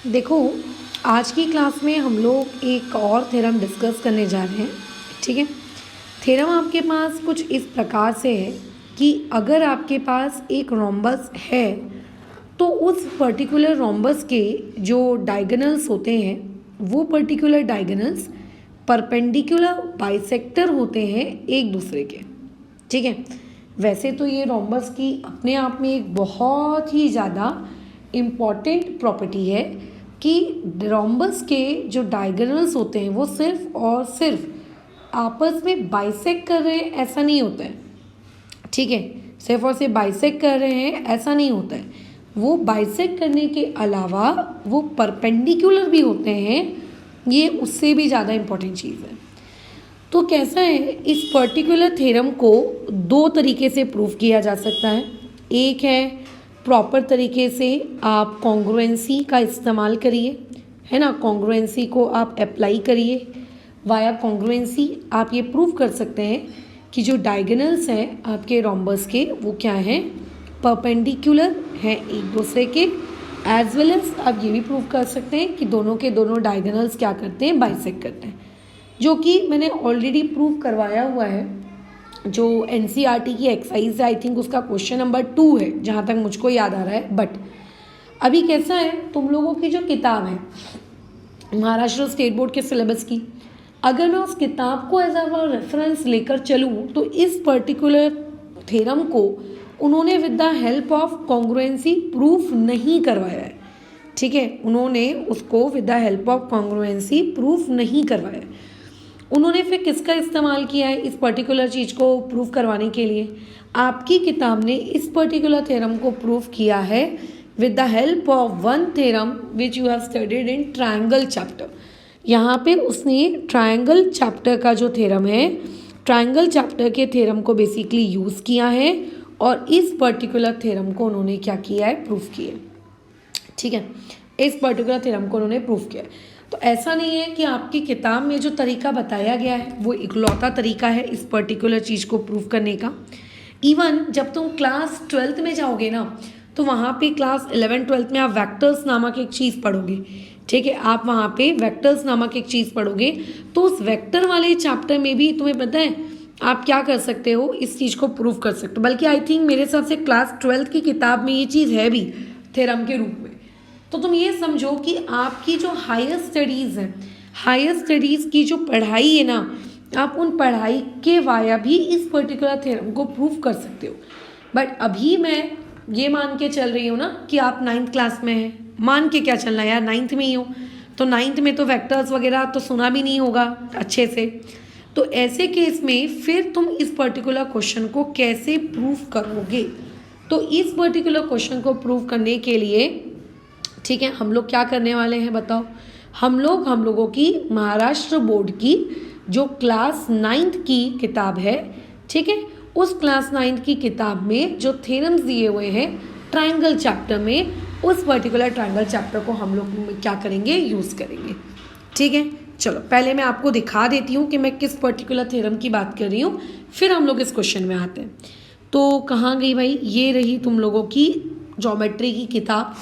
देखो, आज की क्लास में हम लोग एक और थ्योरम डिस्कस करने जा रहे हैं। ठीक है। थ्योरम आपके पास कुछ इस प्रकार से है कि अगर आपके पास एक रोम्बस है तो उस पर्टिकुलर रोम्बस के जो डायगोनल्स होते हैं वो पर्टिकुलर डायगोनल्स परपेंडिकुलर बाइसेक्टर होते हैं एक दूसरे के। ठीक है। वैसे तो ये रोम्बस की अपने आप में एक बहुत ही ज़्यादा इम्पॉर्टेंट प्रॉपर्टी है कि रोम्बस के जो डायगोनल्स होते हैं वो सिर्फ और सिर्फ आपस में बाइसेक्ट कर रहे हैं ऐसा नहीं होता है। ठीक है। सिर्फ और सिर्फ बाइसेक्ट कर रहे हैं ऐसा नहीं होता है। वो बाइसेक्ट करने के अलावा वो परपेंडिकुलर भी होते हैं। ये उससे भी ज़्यादा इम्पॉर्टेंट चीज़ है। तो कैसा है, इस पर्टिकुलर थ्योरम को दो तरीके से प्रूव किया जा सकता है। एक है प्रॉपर तरीके से आप कॉन्ग्रुएंसी का इस्तेमाल करिए, है ना, कॉन्ग्रुएंसी को आप अप्लाई करिए। वाया कॉन्ग्रुएंसी आप ये प्रूव कर सकते हैं कि जो डायगोनल्स हैं आपके रोम्बस के वो क्या हैं, परपेंडिकुलर हैं एक दूसरे के। एज वेल एज आप ये भी प्रूव कर सकते हैं कि दोनों के दोनों डायगोनल्स क्या करते हैं, बाइसेक्ट करते हैं, जो कि मैंने ऑलरेडी प्रूव करवाया हुआ है। जो एनसीईआरटी की एक्सरसाइज है, आई थिंक उसका क्वेश्चन नंबर 2 है जहाँ तक मुझको याद आ रहा है। बट अभी कैसा है, तुम लोगों की जो किताब है महाराष्ट्र स्टेट बोर्ड के सिलेबस की, अगर मैं उस किताब को एज अ रेफरेंस लेकर चलूँ तो इस पर्टिकुलर थ्योरम को उन्होंने with the help of congruency proof नहीं करवाया है। ठीक है, उन्होंने उसको with the help of congruency proof नहीं करवाया है। उन्होंने फिर किसका इस्तेमाल किया है इस पर्टिकुलर चीज़ को प्रूव करवाने के लिए? आपकी किताब ने इस पर्टिकुलर थ्योरम को प्रूव किया है with the help of one theorem which you have studied in triangle chapter. यहाँ पे उसने ट्रायंगल चैप्टर का जो थ्योरम है, ट्रायंगल चैप्टर के थ्योरम को बेसिकली यूज़ किया है और इस पर्टिकुलर थ्योरम को उन्होंने क्या किया है, प्रूफ किया है। ठीक है, इस पर्टिकुलर थ्योरम को उन्होंने प्रूफ किया है। तो ऐसा नहीं है कि आपकी किताब में जो तरीका बताया गया है वो इकलौता तरीका है इस पर्टिकुलर चीज़ को प्रूव करने का। इवन जब तुम क्लास 12th में जाओगे ना तो वहाँ पे क्लास 11-12th में आप वेक्टर्स नामक एक चीज़ पढ़ोगे। ठीक है, आप वहाँ पे वेक्टर्स नामक एक चीज़ पढ़ोगे तो उस वेक्टर वाले चैप्टर में भी तुम्हें पता है आप क्या कर सकते हो, इस चीज़ को प्रूव कर सकते हो। बल्कि आई थिंक मेरे हिसाब से क्लास 12th की किताब में ये चीज़ है भी थ्योरम के रूप में। तो तुम ये समझो कि आपकी जो हायर स्टडीज़ है, हायर स्टडीज़ की जो पढ़ाई है ना, आप उन पढ़ाई के वाया भी इस पर्टिकुलर थ्योरम को प्रूव कर सकते हो। बट अभी मैं ये मान के चल रही हूँ ना कि आप 9th क्लास में हैं, मान के क्या चलना यार, 9th में ही हो, तो 9th में तो वेक्टर्स वगैरह तो सुना भी नहीं होगा अच्छे से। तो ऐसे केस में फिर तुम इस पर्टिकुलर क्वेश्चन को कैसे प्रूव करोगे? तो इस पर्टिकुलर क्वेश्चन को प्रूव करने के लिए, ठीक है, हम लोग क्या करने वाले हैं बताओ? हम लोगों की महाराष्ट्र बोर्ड की जो क्लास 9th की किताब है, ठीक है, उस क्लास 9th की किताब में जो थ्योरम्स दिए हुए हैं ट्रायंगल चैप्टर में, उस पर्टिकुलर ट्रायंगल चैप्टर को हम लोग क्या करेंगे, यूज़ करेंगे। ठीक है, चलो पहले मैं आपको दिखा देती हूँ कि मैं किस पर्टिकुलर थ्योरम की बात कर रही हूँ, फिर हम लोग इस क्वेश्चन में आते हैं। तो कहाँ गई भाई, ये रही तुम लोगों की ज्योमेट्री की किताब।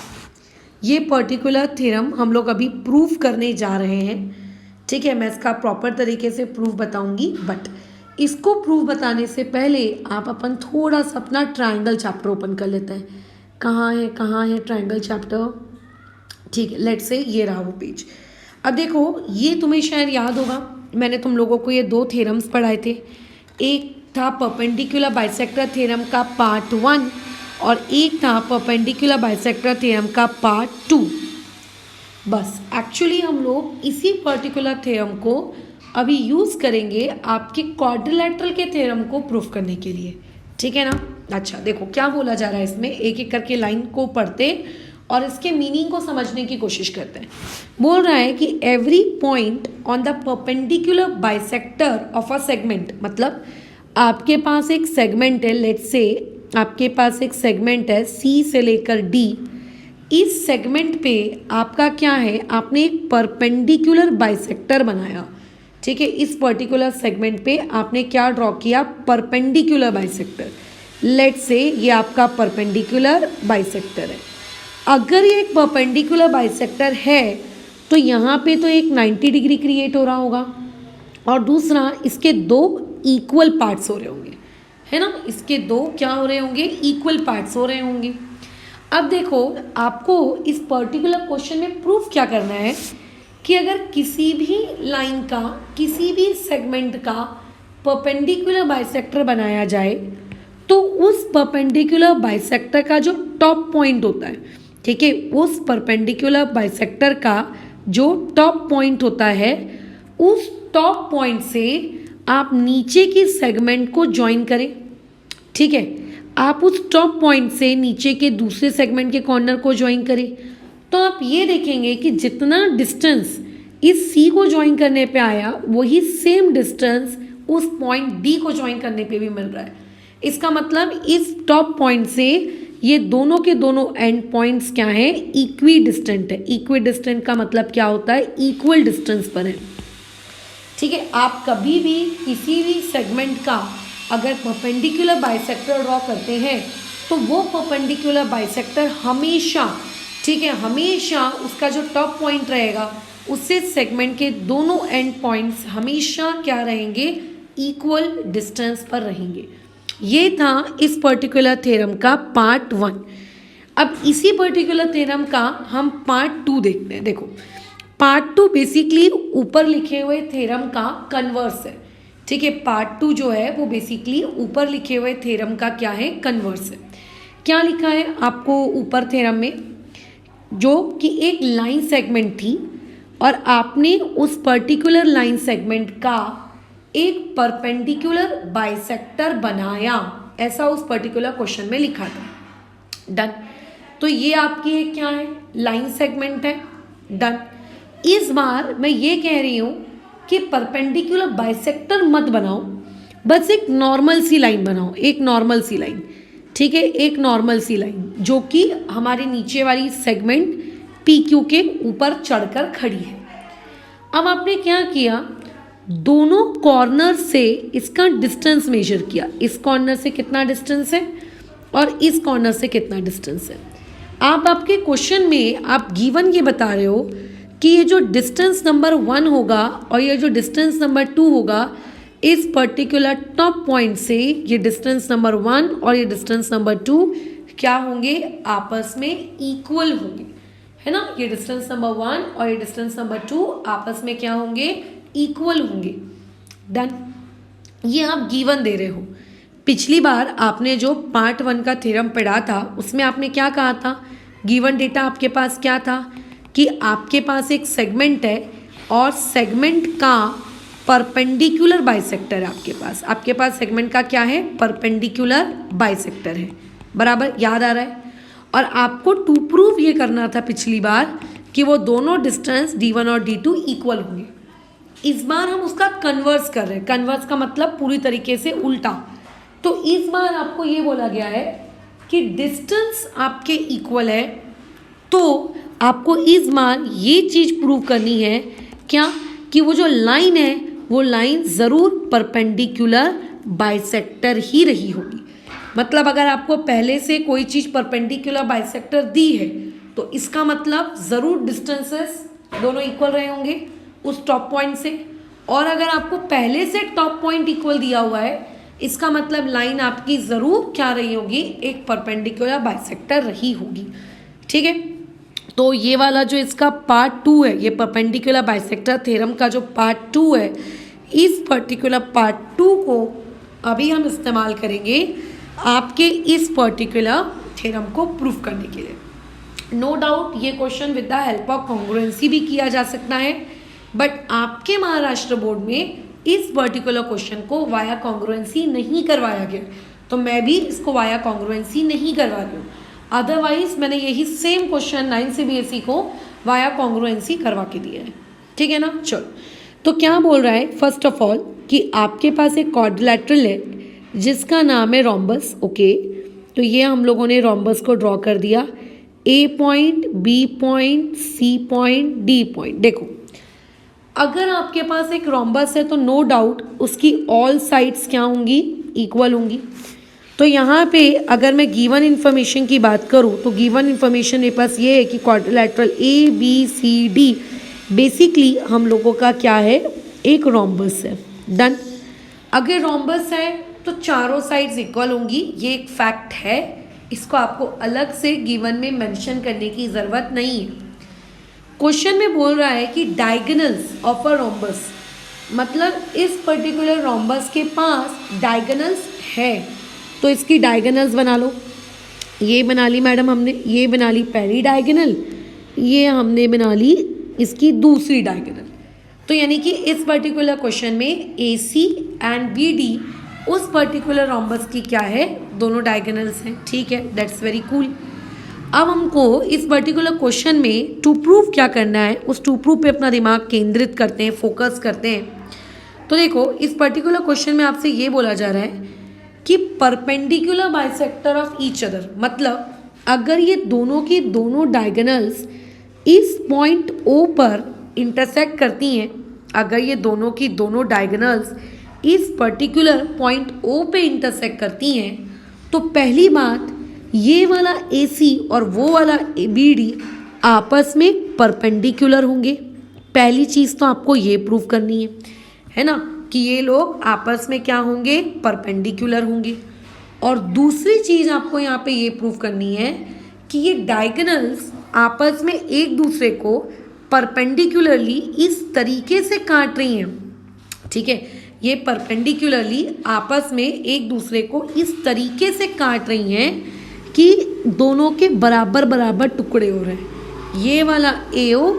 ये पर्टिकुलर थ्योरम हम लोग अभी प्रूव करने जा रहे हैं। ठीक है, मैं इसका प्रॉपर तरीके से प्रूफ बताऊंगी, बट इसको प्रूफ बताने से पहले आप अपन थोड़ा सा अपना ट्रायंगल चैप्टर ओपन कर लेते हैं। कहाँ है ट्रायंगल चैप्टर? ठीक है, लेट्स से ये रहा वो पेज। अब देखो, ये तुम्हें शायद याद होगा, मैंने तुम लोगों को ये दो थ्योरम्स पढ़ाए थे। एक था परपेंडिकुलर बाइसेक्टर थ्योरम का पार्ट 1 और एक था परपेंडिकुलर बाइसेक्टर थ्योरम का पार्ट 2। बस एक्चुअली हम लोग इसी पर्टिकुलर थ्योरम को अभी यूज़ करेंगे आपके क्वाड्रिलेटरल के थ्योरम को प्रूफ करने के लिए। ठीक है ना? अच्छा देखो क्या बोला जा रहा है इसमें, एक एक करके लाइन को पढ़ते और इसके मीनिंग को समझने की कोशिश करते हैं। बोल रहा है कि every point on the perpendicular bisector of a segment, मतलब आपके पास एक सेगमेंट है, लेट्स से आपके पास एक सेगमेंट है सी से लेकर डी। इस सेगमेंट पे आपका क्या है, आपने एक परपेंडिकुलर बाइसेक्टर बनाया। ठीक है, इस पर्टिकुलर सेगमेंट पे आपने क्या ड्रॉ किया, परपेंडिकुलर बाइसेक्टर। लेट्स से ये आपका परपेंडिकुलर बाइसेक्टर है। अगर ये एक परपेंडिकुलर बाइसेक्टर है तो यहाँ पे तो एक 90 डिग्री क्रिएट हो रहा होगा और दूसरा इसके दो इक्वल पार्ट्स हो रहे होंगे, है ना, इसके दो क्या हो रहे होंगे, इक्वल पार्ट्स हो रहे होंगे। अब देखो आपको इस पर्टिकुलर क्वेश्चन में प्रूफ क्या करना है कि अगर किसी भी लाइन का, किसी भी सेगमेंट का परपेंडिकुलर बाइसेक्टर बनाया जाए तो उस परपेंडिकुलर बाइसेक्टर का जो टॉप पॉइंट होता है, ठीक है, उस परपेंडिकुलर बाइसेक्टर का जो टॉप पॉइंट होता है, उस टॉप पॉइंट से आप नीचे की सेगमेंट को ज्वाइन करें, ठीक है, आप उस टॉप पॉइंट से नीचे के दूसरे सेगमेंट के कॉर्नर को ज्वाइन करें तो आप ये देखेंगे कि जितना डिस्टेंस इस सी को ज्वाइन करने पे आया वही सेम डिस्टेंस उस पॉइंट डी को ज्वाइन करने पे भी मिल रहा है। इसका मतलब इस टॉप पॉइंट से ये दोनों के दोनों एंड पॉइंट्स क्या हैं, इक्वी डिस्टेंट है। इक्वी डिस्टेंट का मतलब क्या होता है, इक्वल डिस्टेंस पर है, ठीक है। आप कभी भी किसी भी सेगमेंट का अगर परपेंडिकुलर बाइसेक्टर ड्रॉ करते हैं तो वो परपेंडिकुलर बाइसेक्टर हमेशा, ठीक है, हमेशा उसका जो टॉप पॉइंट रहेगा उससे सेगमेंट के दोनों एंड पॉइंट्स हमेशा क्या रहेंगे, इक्वल डिस्टेंस पर रहेंगे। ये था इस पर्टिकुलर थ्योरम का पार्ट 1। अब इसी पर्टिकुलर थ्योरम का हम पार्ट 2 देखते हैं। देखो पार्ट 2 बेसिकली ऊपर लिखे हुए थ्योरम का कन्वर्स है, ठीक है। पार्ट 2 जो है वो बेसिकली ऊपर लिखे हुए थ्योरम का क्या है, कन्वर्स है। क्या लिखा है आपको ऊपर थ्योरम में, जो कि एक लाइन सेगमेंट थी और आपने उस पर्टिकुलर लाइन सेगमेंट का एक परपेंडिकुलर बाइसेक्टर बनाया, ऐसा उस पर्टिकुलर क्वेश्चन में लिखा था। डन। तो ये आपकी एक क्या है, लाइन सेगमेंट है। डन। इस बार मैं ये कह रही हूँ कि परपेंडिकुलर बाइसेक्टर मत बनाओ, बस एक नॉर्मल सी लाइन बनाओ, एक नॉर्मल सी लाइन, ठीक है, एक नॉर्मल सी लाइन जो कि हमारे नीचे वाली सेगमेंट पी क्यू के ऊपर चढ़कर खड़ी है। अब आपने क्या किया, दोनों कॉर्नर से इसका डिस्टेंस मेजर किया। इस कॉर्नर से कितना डिस्टेंस है और इस कॉर्नर से कितना डिस्टेंस है। आप आपके क्वेश्चन में आप गिवन ये बता रहे हो कि ये जो डिस्टेंस नंबर 1 होगा और ये जो डिस्टेंस नंबर 2 होगा, इस पर्टिकुलर टॉप पॉइंट से ये डिस्टेंस नंबर 1 और ये डिस्टेंस नंबर 2 क्या होंगे, आपस में इक्वल होंगे, है ना। ये डिस्टेंस नंबर 1 और ये डिस्टेंस नंबर 2 आपस में क्या होंगे, इक्वल होंगे। डन। ये आप गिवन दे रहे हो। पिछली बार आपने जो पार्ट 1 का थ्योरम पढ़ा था उसमें आपने क्या कहा था, गिवन डेटा आपके पास क्या था कि आपके पास एक सेगमेंट है और सेगमेंट का परपेंडिकुलर बाइसेक्टर है आपके पास सेगमेंट का क्या है, परपेंडिकुलर बाइसेक्टर है, बराबर, याद आ रहा है। और आपको टू प्रूव ये करना था पिछली बार कि वो दोनों डिस्टेंस D1 और D2 इक्वल होंगे। इस बार हम उसका कन्वर्स कर रहे हैं। कन्वर्स का मतलब पूरी तरीके से उल्टा। तो इस बार आपको ये बोला गया है कि डिस्टेंस आपके इक्वल है, तो आपको इस बार ये चीज़ प्रूव करनी है क्या, कि वो जो लाइन है वो लाइन ज़रूर परपेंडिकुलर बाइसेक्टर ही रही होगी। मतलब अगर आपको पहले से कोई चीज़ परपेंडिकुलर बाइसेक्टर दी है तो इसका मतलब ज़रूर डिस्टेंसेस दोनों इक्वल रहे होंगे उस टॉप पॉइंट से। और अगर आपको पहले से टॉप पॉइंट इक्वल दिया हुआ है, इसका मतलब लाइन आपकी ज़रूर क्या रही होगी, एक परपेंडिकुलर बाइसेक्टर रही होगी, ठीक है। तो ये वाला जो इसका पार्ट 2 है, ये परपेंडिकुलर बाइसेक्टर थ्योरम का जो पार्ट 2 है, इस पर्टिकुलर पार्ट 2 को अभी हम इस्तेमाल करेंगे आपके इस पर्टिकुलर थ्योरम को प्रूफ करने के लिए। नो डाउट ये question with the help of congruency भी किया जा सकता है, बट आपके महाराष्ट्र बोर्ड में इस पर्टिकुलर क्वेश्चन को वाया कॉन्ग्रुएंसी नहीं करवाया गया, तो मैं भी इसको वाया कॉन्ग्रुएंसी नहीं करवा रही हूँ। अदरवाइज मैंने यही सेम क्वेश्चन 9 CBSE को वाया कॉन्ग्रुएंसी करवा के दिया है, ठीक है ना। चलो, तो क्या बोल रहा है, फर्स्ट ऑफ ऑल कि आपके पास एक क्वाड्रिलैटरल है जिसका नाम है रोम्बस। ओके, तो ये हम लोगों ने रोम्बस को ड्रॉ कर दिया, A point, B point, C point, D point. देखो अगर आपके पास एक रोम्बस है तो नो डाउट उसकी ऑल साइड्स क्या होंगी, इक्वल होंगी। तो यहाँ पे अगर मैं गिवन इन्फॉर्मेशन की बात करूँ तो गिवन इन्फॉर्मेशन मेरे पास ये है कि क्वाड्रिलैटरल ABCD बेसिकली हम लोगों का क्या है, एक रोम्बस है। डन। अगर रोम्बस है तो चारों साइड्स इक्वल होंगी, ये एक फैक्ट है, इसको आपको अलग से गिवन में मेंशन करने की ज़रूरत नहीं है। क्वेश्चन में बोल रहा है कि डायगोनल्स ऑफ अ रोम्बस, मतलब इस पर्टिकुलर रोम्बस के पास डायगोनल्स है, तो इसकी डायगोनल्स बना लो। ये बना ली मैडम हमने, ये बना ली पहली डायगोनल, ये हमने बना ली इसकी दूसरी डायगोनल। तो यानी कि इस पर्टिकुलर क्वेश्चन में AC एंड BD उस पर्टिकुलर रोम्बस की क्या है, दोनों डायगोनल्स हैं। ठीक है, दैट्स वेरी कूल। अब हमको इस पर्टिकुलर क्वेश्चन में टू प्रूफ क्या करना है, उस टू प्रूफ पे अपना दिमाग केंद्रित करते हैं, फोकस करते हैं। तो देखो, इस पर्टिकुलर क्वेश्चन में आपसे ये बोला जा रहा है कि perpendicular bisector of each other, मतलब अगर ये दोनों की दोनों डायगोनल्स इस पॉइंट O पर इंटरसेक्ट करती हैं, अगर ये दोनों की दोनों डायगोनल्स इस पर्टिकुलर पॉइंट O पे इंटरसेक्ट करती हैं, तो पहली बात, ये वाला AC और वो वाला BD आपस में परपेंडिकुलर होंगे। पहली चीज़ तो आपको ये प्रूव करनी है ना, कि ये लोग आपस में क्या होंगे, परपेंडिकुलर होंगे। और दूसरी चीज़ आपको यहाँ पे ये प्रूव करनी है कि ये डायगोनल्स आपस में एक दूसरे को परपेंडिकुलरली इस तरीके से काट रही हैं। ठीक है, ये परपेंडिकुलरली आपस में एक दूसरे को इस तरीके से काट रही हैं कि दोनों के बराबर बराबर टुकड़े हो रहे हैं। ये वाला AO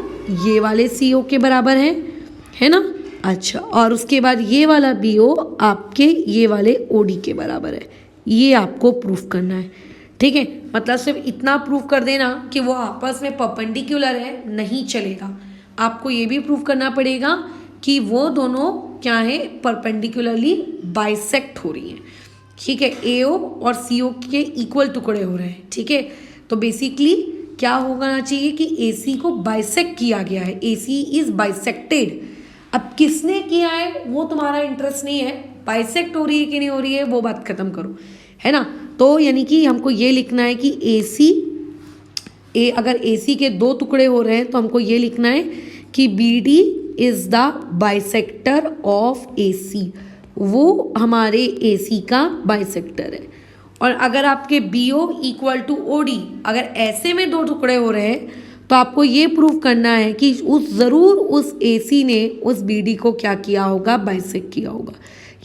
ये वाले CO के बराबर है ना। अच्छा, और उसके बाद ये वाला BO आपके ये वाले OD के बराबर है। ये आपको प्रूफ करना है। ठीक है, मतलब सिर्फ इतना प्रूफ कर देना कि वो आपस में परपेंडिकुलर है नहीं चलेगा, आपको ये भी प्रूफ करना पड़ेगा कि वो दोनों क्या है, परपेंडिकुलरली बाइसेक्ट हो रही हैं। ठीक है, AO और CO के इक्वल टुकड़े हो रहे हैं। ठीक है, तो बेसिकली क्या होना चाहिए कि AC को बाइसेक्ट किया गया है, AC इज बाइसेक्टेड। अब किसने किया है वो तुम्हारा इंटरेस्ट नहीं है, बाइसेक्ट हो रही है कि नहीं हो रही है वो बात खत्म करो, है ना। तो यानी कि हमको ये लिखना है कि अगर AC के दो टुकड़े हो रहे हैं तो हमको ये लिखना है कि BD is the bisector of AC, वो हमारे AC का बाइसेक्टर है। और अगर आपके BO इक्वल टू OD, अगर ऐसे में दो टुकड़े हो रहे हैं तो आपको ये प्रूव करना है कि ज़रूर उस AC ने उस BD को क्या किया होगा, बाइसेक्ट किया होगा।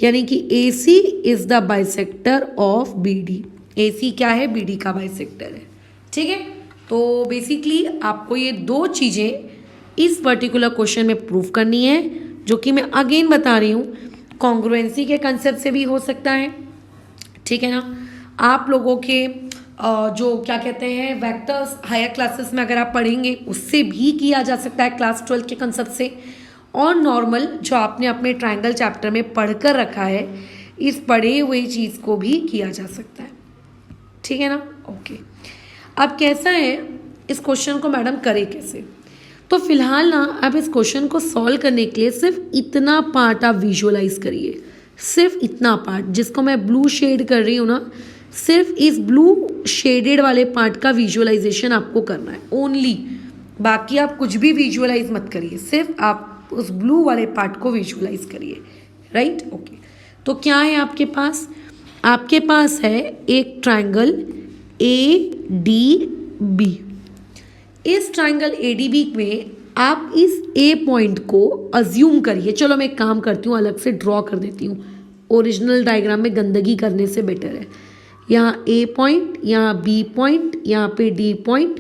यानी कि AC is the bisector of BD। AC क्या है, BD का बाइसेक्टर है। ठीक है, तो बेसिकली आपको ये दो चीज़ें इस पर्टिकुलर क्वेश्चन में प्रूव करनी है, जो कि मैं अगेन बता रही हूँ, कॉन्ग्रुएंसी के कंसेप्ट से भी हो सकता है। ठीक है ना, आप लोगों के जो क्या कहते हैं वेक्टर्स हायर क्लासेस में अगर आप पढ़ेंगे उससे भी किया जा सकता है, क्लास 12 के कंसेप्ट से। और नॉर्मल जो आपने अपने ट्रायंगल चैप्टर में पढ़कर रखा है, इस पढ़े हुए चीज़ को भी किया जा सकता है। ठीक है ना, ओके। अब कैसा है इस क्वेश्चन को मैडम करे कैसे, तो फिलहाल ना आप इस क्वेश्चन को सॉल्व करने के लिए सिर्फ इतना पार्ट आप विजुअलाइज करिए, सिर्फ इतना पार्ट जिसको मैं ब्लू शेड कर रही हूँ ना, सिर्फ इस ब्लू शेडेड वाले पार्ट का विजुअलाइजेशन आपको करना है ओनली। बाकी आप कुछ भी विजुअलाइज मत करिए, सिर्फ आप उस ब्लू वाले पार्ट को विजुअलाइज करिए। Right, okay. तो क्या है आपके पास, आपके पास है एक ट्रायंगल ADB। इस ट्रायंगल ADB में आप इस A पॉइंट को अज्यूम करिए। चलो मैं एक काम करती हूँ, अलग से ड्रॉ कर देती हूँ, ओरिजिनल डायग्राम में गंदगी करने से बेटर है। यहाँ A पॉइंट, यहाँ B पॉइंट, यहाँ पे D पॉइंट,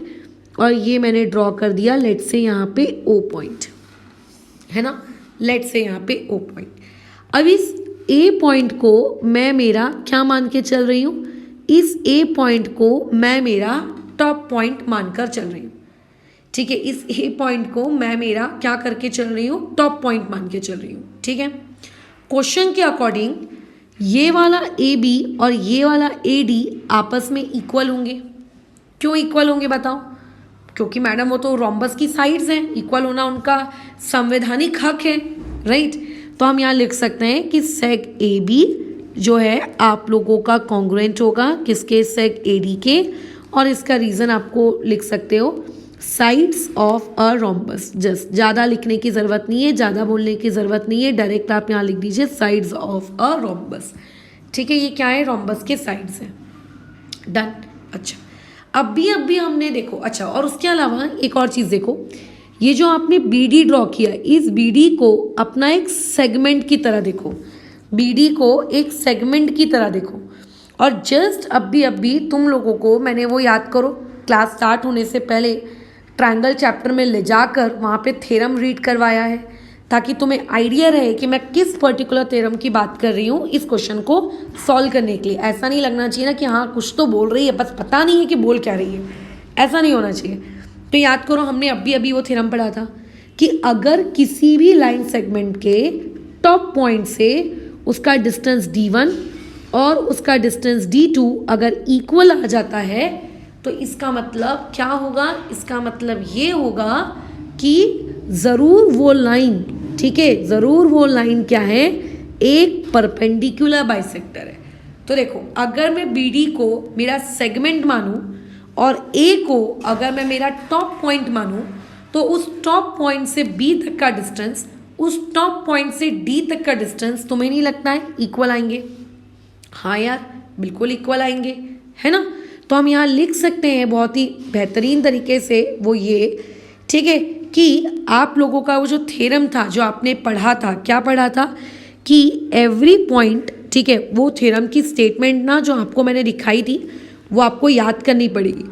और ये मैंने ड्रॉ कर दिया लेट से यहाँ पे O पॉइंट, है ना, लेट से यहाँ पे O पॉइंट। अब इस A पॉइंट को मैं मेरा क्या मान के चल रही हूँ, इस A पॉइंट को मैं मेरा टॉप पॉइंट मानकर चल रही हूँ। ठीक है, इस A पॉइंट को मैं मेरा क्या करके चल रही हूँ, टॉप पॉइंट मान के चल रही हूँ। ठीक है, क्वेश्चन के अकॉर्डिंग ये वाला AB और ये वाला AD आपस में इक्वल होंगे। क्यों इक्वल होंगे बताओ, क्योंकि मैडम वो तो रोम्बस की साइड्स हैं, इक्वल होना उनका संवैधानिक हक है। राइट, तो हम यहाँ लिख सकते हैं कि सेग AB जो है आप लोगों का कॉन्ग्रुएंट होगा किसके, सेग AD के, और इसका रीज़न आपको लिख सकते हो sides of a rhombus. Just ज़्यादा लिखने की ज़रूरत नहीं है, ज़्यादा बोलने की ज़रूरत नहीं है, डायरेक्ट आप यहाँ लिख दीजिए साइड्स ऑफ अ रोम्बस। ठीक है, ये क्या है, रोम्बस के साइड्स हैं। डन। अच्छा, अभी हमने देखो, अच्छा और उसके अलावा एक और चीज़ देखो, ये जो आपने BD ड्रॉ किया, इस BD को अपना एक सेगमेंट की तरह देखो, BD को एक सेगमेंट की तरह देखो। और जस्ट अभी तुम लोगों को मैंने वो याद करो, क्लास स्टार्ट होने से पहले ट्रायंगल चैप्टर में ले जाकर वहाँ पे थ्योरम रीड करवाया है, ताकि तुम्हें आइडिया रहे कि मैं किस पर्टिकुलर थ्योरम की बात कर रही हूँ इस क्वेश्चन को सॉल्व करने के लिए। ऐसा नहीं लगना चाहिए ना कि हाँ कुछ तो बोल रही है बस पता नहीं है कि बोल क्या रही है, ऐसा नहीं होना चाहिए। तो याद करो, हमने अभी वो थ्योरम पढ़ा था कि अगर किसी भी लाइन सेगमेंट के टॉप पॉइंट से उसका डिस्टेंस D1 और उसका डिस्टेंस D2 अगर इक्वल आ जाता है तो इसका मतलब क्या होगा, इसका मतलब ये होगा कि ज़रूर वो लाइन, ठीक है, ज़रूर वो लाइन क्या है, एक परपेंडिकुलर बाइसेक्टर है। तो देखो, अगर मैं BD को मेरा सेगमेंट मानूं और A को अगर मैं मेरा टॉप पॉइंट मानूं, तो उस टॉप पॉइंट से B तक का डिस्टेंस, उस टॉप पॉइंट से D तक का डिस्टेंस तुम्हें नहीं लगता है इक्वल आएंगे? हाँ यार, बिल्कुल इक्वल आएंगे, है ना। तो हम यहाँ लिख सकते हैं बहुत ही बेहतरीन तरीके से वो ये, ठीक है, कि आप लोगों का वो जो थ्योरम था जो आपने पढ़ा था, क्या पढ़ा था कि एवरी पॉइंट, ठीक है, वो थ्योरम की स्टेटमेंट ना जो आपको मैंने दिखाई थी वो आपको याद करनी पड़ेगी।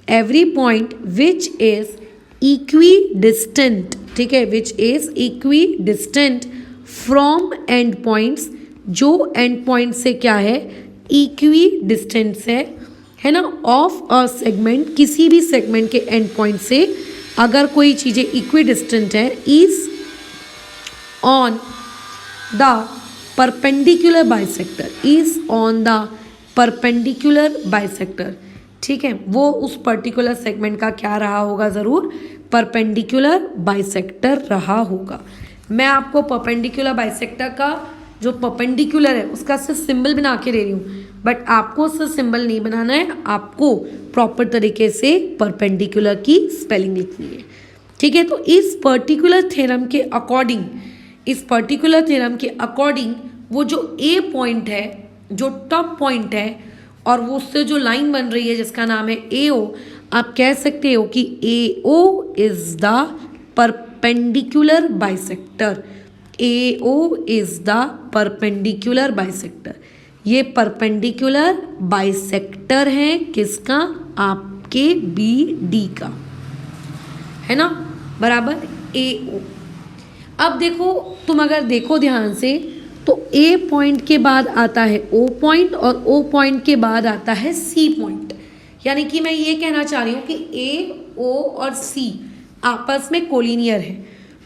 Every point which is equi distant, ठीक है, which is equi distant from and points, जो एंड पॉइंट से क्या है, इक्वी डिस्टेंस है ना, ऑफ अ सेगमेंट, किसी भी सेगमेंट के एंड पॉइंट से अगर कोई चीज़ें इक्वी डिस्टेंट है, is on the perpendicular bisector, is on the perpendicular bisector, ठीक है, वो उस पर्टिकुलर सेगमेंट का क्या रहा होगा, ज़रूर परपेंडिकुलर बाइसेक्टर रहा होगा। मैं आपको परपेंडिकुलर बाइसेक्टर का जो परपेंडिकुलर है उसका सिर्फ सिंबल बना के दे रही हूँ, बट आपको सिर्फ सिंबल नहीं बनाना है, आपको प्रॉपर तरीके से परपेंडिकुलर की स्पेलिंग लिखनी है, ठीक है। तो इस पर्टिकुलर थ्योरम के अकॉर्डिंग, इस पर्टिकुलर थ्योरम के अकॉर्डिंग वो जो A पॉइंट है, जो टॉप पॉइंट है, और वो उससे जो लाइन बन रही है जिसका नाम है AO, आप कह सकते हो कि AO is the perpendicular bisector, AO is the perpendicular bisector. ये परपेंडिकुलर बाइसेक्टर है किसका, आपके BD का, है ना, बराबर AO। अब देखो, तुम अगर देखो ध्यान से तो A पॉइंट के बाद आता है O पॉइंट और O पॉइंट के बाद आता है C पॉइंट। यानी कि मैं ये कहना चाह रही हूँ कि A, O और C आपस में कोलिनियर है।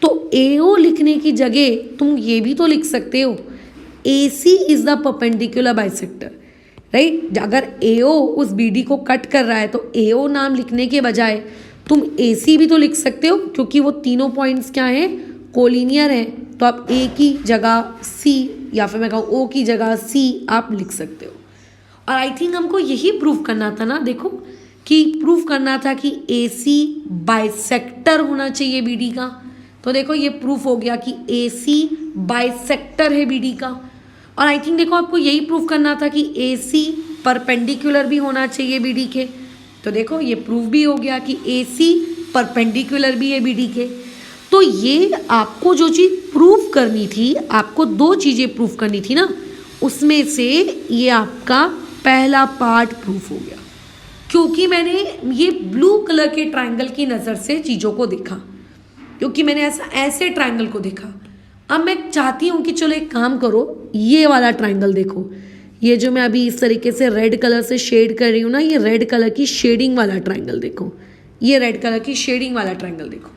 तो AO लिखने की जगह तुम ये भी तो लिख सकते हो AC is the perpendicular bisector, right. अगर AO उस BD को कट कर रहा है तो AO नाम लिखने के बजाय तुम AC भी तो लिख सकते हो, क्योंकि वो तीनों पॉइंट्स क्या हैं, कोलिनियर हैं। तो आप A की जगह C, या फिर मैं कहूँ O की जगह C आप लिख सकते हो। और आई थिंक हमको यही प्रूव करना था ना, देखो कि प्रूव करना था कि AC बाइसेक्टर होना चाहिए BD का। तो देखो ये प्रूफ हो गया कि AC बाइसेक्टर है BD का। और आई थिंक देखो आपको यही प्रूफ करना था कि AC परपेंडिकुलर भी होना चाहिए BD के। तो देखो ये प्रूफ भी हो गया कि AC परपेंडिकुलर भी है BD के। तो ये आपको जो चीज़ प्रूफ करनी थी, आपको दो चीज़ें प्रूफ करनी थी ना, उसमें से ये आपका पहला पार्ट प्रूफ हो गया, क्योंकि मैंने ये ब्लू कलर के ट्रायंगल की नज़र से चीज़ों को देखा, क्योंकि मैंने ऐसे ट्रायंगल को देखा। अब मैं चाहती हूँ कि चलो एक काम करो, ये वाला ट्रायंगल देखो, ये जो मैं अभी इस तरीके से रेड कलर से शेड कर रही हूँ ना, ये रेड कलर की शेडिंग वाला ट्रायंगल देखो, ये रेड कलर की शेडिंग वाला ट्रायंगल देखो।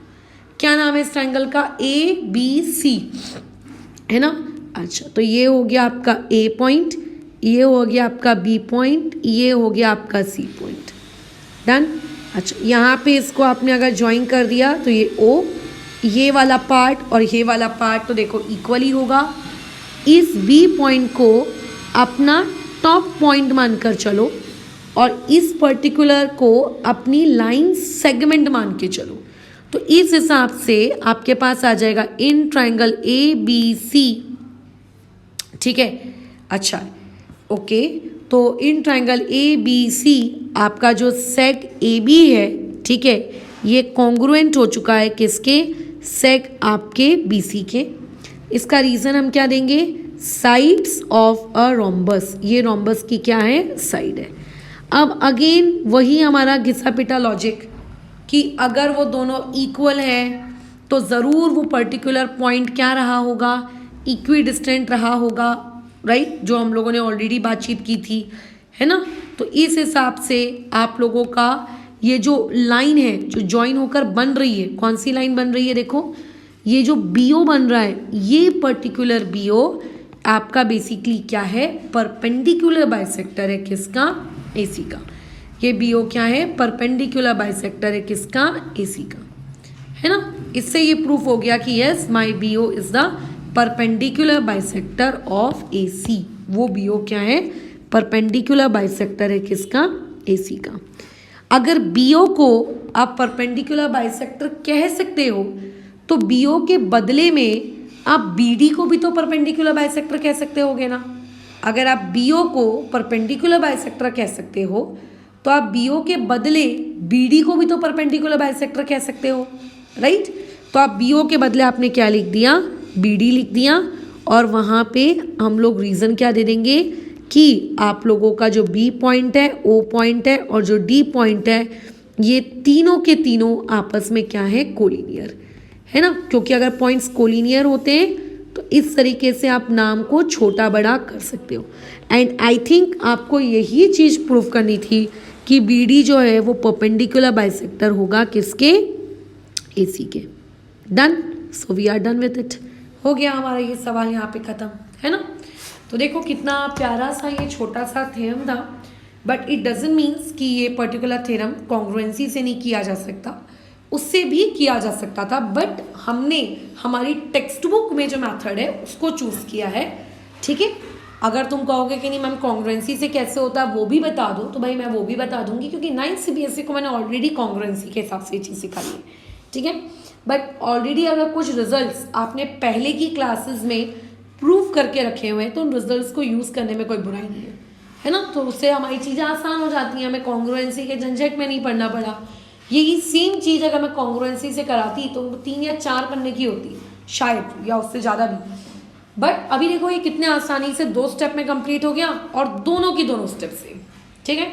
क्या नाम है इस ट्रायंगल का, ABC, है ना। अच्छा, तो ये हो गया आपका A पॉइंट, ये हो गया आपका B पॉइंट, ये हो गया आपका C पॉइंट। डन। अच्छा, यहाँ पे इसको आपने अगर ज्वाइन कर दिया तो ये O, ये वाला पार्ट और ये वाला पार्ट तो देखो इक्वली होगा। इस B पॉइंट को अपना टॉप पॉइंट मानकर चलो और इस पर्टिकुलर को अपनी लाइन सेगमेंट मान के चलो। तो इस हिसाब से आपके पास आ जाएगा in triangle A B C, ठीक है। अच्छा ओके, तो in triangle A B C आपका जो सेग ए बी है, ठीक है, ये कॉन्ग्रुएंट हो चुका है किसके, सेग आपके बी सी के। इसका रीज़न हम क्या देंगे, साइड्स ऑफ अ रोम्बस, ये रोम्बस की क्या है, साइड है। अब अगेन वही हमारा घिसा पिटा लॉजिक कि अगर वो दोनों इक्वल है तो ज़रूर वो पर्टिकुलर पॉइंट क्या रहा होगा, इक्वी डिस्टेंट रहा होगा, राइट, जो हम लोगों ने ऑलरेडी बातचीत की थी, है ना। तो इस हिसाब से आप लोगों का ये जो लाइन है जो ज्वाइन होकर बन रही है, कौन सी लाइन बन रही है, देखो ये जो बीओ बन रहा है, ये पर्टिकुलर बीओ आपका बेसिकली क्या है, परपेंडिकुलर बाइसेक्टर है किसका, एसी का। ये बीओ क्या है, परपेंडिकुलर बाइसेक्टर है किसका, एसी का, है ना। इससे ये प्रूफ हो गया कि yes my BO is the perpendicular bisector of AC. वो बीओ क्या है, परपेंडिकुलर बाइसेक्टर है किसका, एसी का। अगर बीओ को आप परपेंडिकुलर बाइसेक्टर कह सकते हो तो बीओ के बदले में आप बीडी को भी तो परपेंडिकुलर बाइसेक्टर कह सकते होगे ना। अगर आप बीओ को परपेंडिकुलर बाइसेक्टर कह सकते हो तो आप बीओ के बदले बीडी को भी तो परपेंडिकुलर बाइसेक्टर कह सकते हो, राइट। तो आप बीओ के बदले आपने क्या लिख दिया, बीडी लिख दिया, और वहाँ पे हम लोग रीज़न क्या दे देंगे कि आप लोगों का जो बी पॉइंट है, ओ पॉइंट है और जो डी पॉइंट है, ये तीनों के तीनों आपस में क्या है, कोलिनियर है ना। क्योंकि अगर पॉइंट्स कोलिनियर होते हैं तो इस तरीके से आप नाम को छोटा बड़ा कर सकते हो। एंड आई थिंक आपको यही चीज़ प्रूफ करनी थी कि बीडी जो है वो परपेंडिकुलर बाइसेक्टर होगा किसके, एसी के। Done, so we are done with it. हो गया हमारा ये सवाल यहाँ पे ख़त्म, है ना। तो देखो कितना प्यारा सा ये छोटा सा थ्योरम था, बट इट डजंट मीन्स कि ये पर्टिकुलर थ्योरम कॉन्ग्रुएंसी से नहीं किया जा सकता, उससे भी किया जा सकता था, बट हमने हमारी टेक्स्ट बुक में जो मेथड है उसको चूज़ किया है, ठीक है। अगर तुम कहोगे कि नहीं मैम कॉन्ग्रुएंसी से कैसे होता है वो भी बता दो, तो भाई मैं वो भी बता दूंगी, क्योंकि 9th CBSE को मैंने ऑलरेडी कॉन्ग्रुएंसी के हिसाब से ये चीज़ सिखाई है, ठीक है। बट ऑलरेडी अगर कुछ रिजल्ट्स आपने पहले की क्लासेस में प्रूव करके रखे हुए हैं तो उन रिजल्ट्स को यूज़ करने में कोई बुराई नहीं है ना। तो उससे हमारी चीज़ें आसान हो जाती हैं, हमें कॉन्ग्रुएंसी के झंझट में नहीं पड़ना पड़ा। यही सेम चीज़ अगर मैं कॉन्ग्रुएंसी से कराती तो 3 या 4 पन्ने की होती शायद, या उससे ज़्यादा भी। बट अभी देखो ये कितने आसानी से 2 स्टेप में कंप्लीट हो गया, और दोनों की दोनों स्टेप से, ठीक है।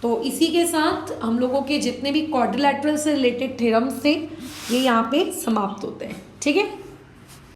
तो इसी के साथ हम लोगों के जितने भी क्वाड्रिलैटरल से रिलेटेड थ्योरम्स थे ये यहाँ पे समाप्त होते हैं, ठीक है।